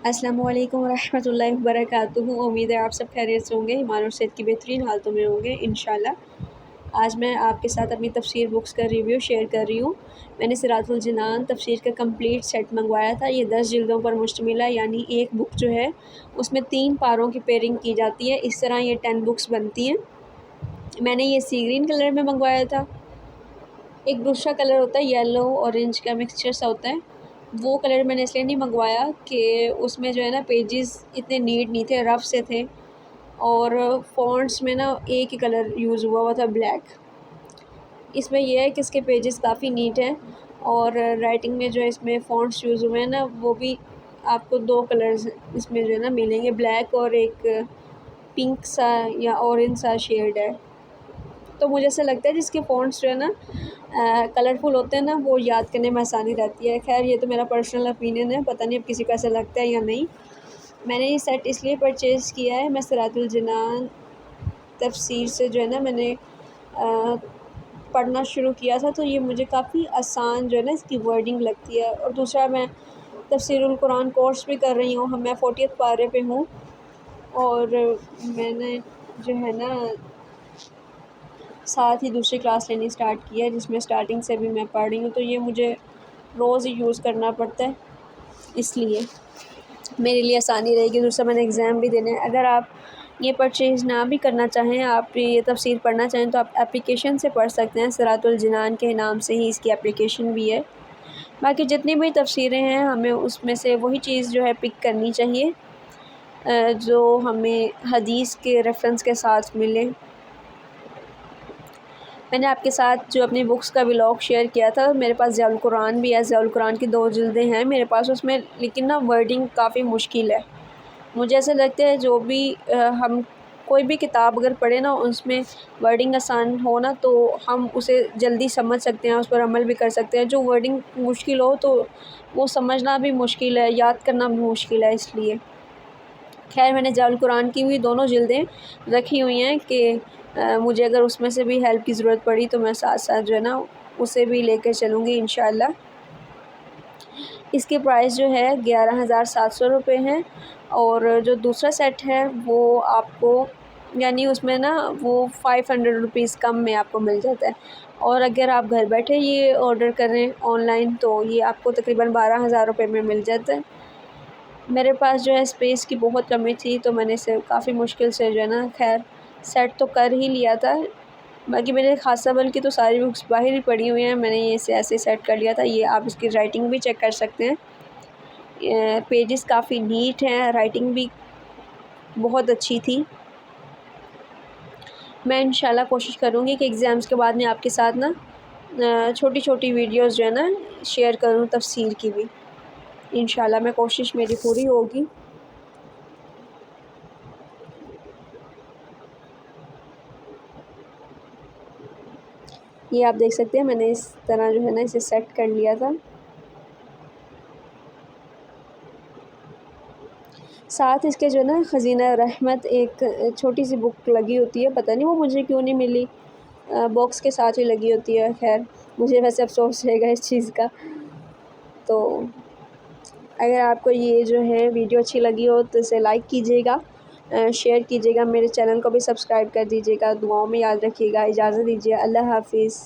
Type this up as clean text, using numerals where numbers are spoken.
अस्सलाम वालेकुम रहमतुल्लाहि वबरकातुहू। उम्मीद है आप सब खैरियत से होंगे, ईमान और सेहत की बेहतरीन हालतों में होंगे इंशाल्लाह। आज मैं आपके साथ अपनी तफसीर बुक्स का रिव्यू शेयर कर रही हूँ। मैंने सिरातुल जिनान तफसीर का कंप्लीट सेट मंगवाया था। ये 10 जिल्दों पर मुश्तमिल है, यानी एक बुक जो है उसमें 3 पारों की पेयरिंग की जाती है। इस तरह ये 10 बुक्स बनती हैं। मैंने ये सी ग्रीन कलर में मंगवाया था। एक दूसरा कलर होता है येलो ऑरेंज का मिक्सचर सा होता है, वो कलर मैंने इसलिए नहीं मंगवाया कि उसमें जो है ना पेजेस इतने नीट नहीं थे, रफ़ से थे, और फ़ॉन्ट्स में ना एक ही कलर यूज़ हुआ था, ब्लैक। इसमें यह है कि इसके पेजेस काफ़ी नीट हैं, और राइटिंग में जो है इसमें फ़ॉन्ट्स यूज़ हुए हैं ना, वो भी आपको 2 कलर्स इसमें जो है ना मिलेंगे, ब्लैक और एक पिंक सा या ऑरेंज सा शेड है। तो मुझे ऐसा लगता है जिसके फ़ॉन्ट्स जो है ना कलरफुल होते हैं ना, वो याद करने में आसानी रहती है। खैर ये तो मेरा पर्सनल ओपिनियन है, पता नहीं अब किसी को ऐसा लगता है या नहीं। मैंने ये सेट इसलिए परचेज़ किया है, मैं सिरातुल जिनान तफसीर से जो है ना मैंने पढ़ना शुरू किया था, तो ये मुझे काफ़ी आसान जो है ना इसकी वर्डिंग लगती है। और दूसरा, मैं तफसीरुल कुरान कोर्स भी कर रही हूँ, मैं 40th पारे पे हूँ, और मैंने जो है ना साथ ही दूसरी क्लास लेनी स्टार्ट की है, जिसमें स्टार्टिंग से भी मैं पढ़ रही हूँ। तो ये मुझे रोज़ ही यूज़ करना पड़ता है, इसलिए मेरे लिए आसानी रहेगी। दूसरा, मैंने एग्ज़ाम भी देने हैं। अगर आप ये परचेज़ ना भी करना चाहें, आप ये तफसीर पढ़ना चाहें, तो आप एप्लीकेशन से पढ़ सकते हैं। सिरातुल जिनान के नाम से ही इसकी एप्लीकेशन भी है। बाकी जितनी भी तफसीरें हैं, हमें उसमें से वही चीज़ जो है पिक करनी चाहिए जो हमें हदीस के रेफरेंस के साथ मिले। मैंने आपके साथ जो अपनी बुक्स का व्लॉग शेयर किया था, मेरे पास ज़ियाउल कुरान भी है, ज़ियाउल कुरान की 2 जिल्दें हैं मेरे पास उसमें, लेकिन ना वर्डिंग काफ़ी मुश्किल है। मुझे ऐसा लगता है जो भी हम कोई भी किताब अगर पढ़े ना, उसमें वर्डिंग आसान हो ना, तो हम उसे जल्दी समझ सकते हैं, उस पर अमल भी कर सकते हैं। जो वर्डिंग मुश्किल हो तो वो समझना भी मुश्किल है, याद करना भी मुश्किल है, इसलिए। खैर मैंने ज़ियाउल कुरान की भी दोनों जिल्दें रखी हुई हैं कि मुझे अगर उसमें से भी हेल्प की ज़रूरत पड़ी तो मैं साथ साथ जो है ना उसे भी लेकर चलूँगी इंशाअल्लाह। इसकी प्राइस जो है 11,700 रुपये है, और जो दूसरा सेट है वो आपको, यानी उसमें ना वो 500 रुपीज़ कम में आपको मिल जाता है। और अगर आप घर बैठे ये ऑर्डर करें ऑनलाइन, तो ये आपको तकरीबन 12,000 रुपये में मिल जाता है। मेरे पास जो है स्पेस की बहुत कमी थी, तो मैंने इसे काफ़ी मुश्किल से जो है ना खैर सेट तो कर ही लिया था। बाकी मेरे खासा बल की तो सारी बुक्स बाहर ही पड़ी हुई हैं, मैंने ये इसे ऐसे सेट कर लिया था। ये आप इसकी राइटिंग भी चेक कर सकते हैं, पेजेस काफ़ी नीट हैं, राइटिंग भी बहुत अच्छी थी। मैं इंशाल्लाह कोशिश करूँगी कि एग्ज़ाम्स के बाद में आपके साथ ना छोटी छोटी वीडियोज़ जो है ना शेयर करूँ तफसीर की भी। इंशाल्लाह मैं कोशिश मेरी पूरी होगी। ये आप देख सकते हैं, मैंने इस तरह जो है ना इसे सेट कर लिया था। साथ इसके जो है ना खज़ीना रहमत एक छोटी सी बुक लगी होती है, पता नहीं वो मुझे क्यों नहीं मिली, बॉक्स के साथ ही लगी होती है। खैर मुझे वैसे अफ़सोस रहेगा इस चीज़ का। तो अगर आपको ये जो है वीडियो अच्छी लगी हो तो इसे लाइक कीजिएगा, शेयर कीजिएगा, मेरे चैनल को भी सब्सक्राइब कर दीजिएगा, दुआओं में याद रखिएगा। इजाज़त दीजिए, अल्लाह हाफ़िज़।